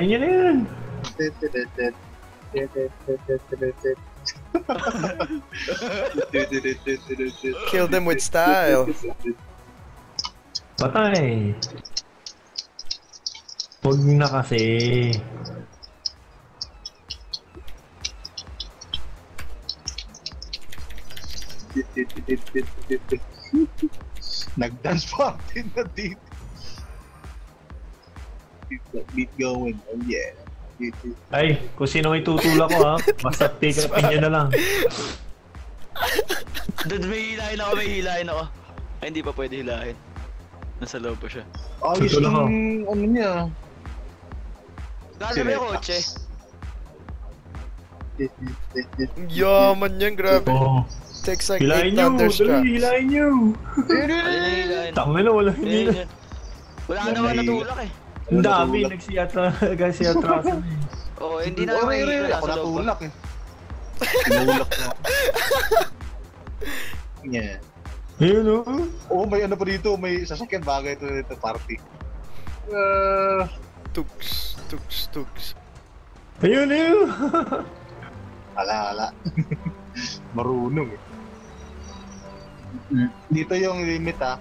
Hilahin niya na yan. Kill them with style. Patay. Huwag na kasi. Nag-dance party na dito. Keep that beat going. Oh yeah. Ay, kung sino may tutulak ko ha. Basta take up niya na lang. Dude, may hilahin ako. Ay, hindi pa pwede hilahin. Nasa loob pa siya. Ayos Tutulak ako. yung ano niya. Gano'n ba yung kotse? Yaman yan, grabe. Oh. Takes like 8 Hilahin nyo, thunderstruck. dali, hilahin nyo. Alin na hilahin? Tangin na, wala hindi na. Wala ka naman natulak eh. Ang dami, nagsiyatra. Oo, hindi na Ore, may ako natulak eh. Tinulak na. Yeah. Ayun o. Oh, may ano pa dito, may sasakyan bagay ito party. Tugs, tugs, tugs. Ayun. Ala. Marunong eh. Dito yung limit ah.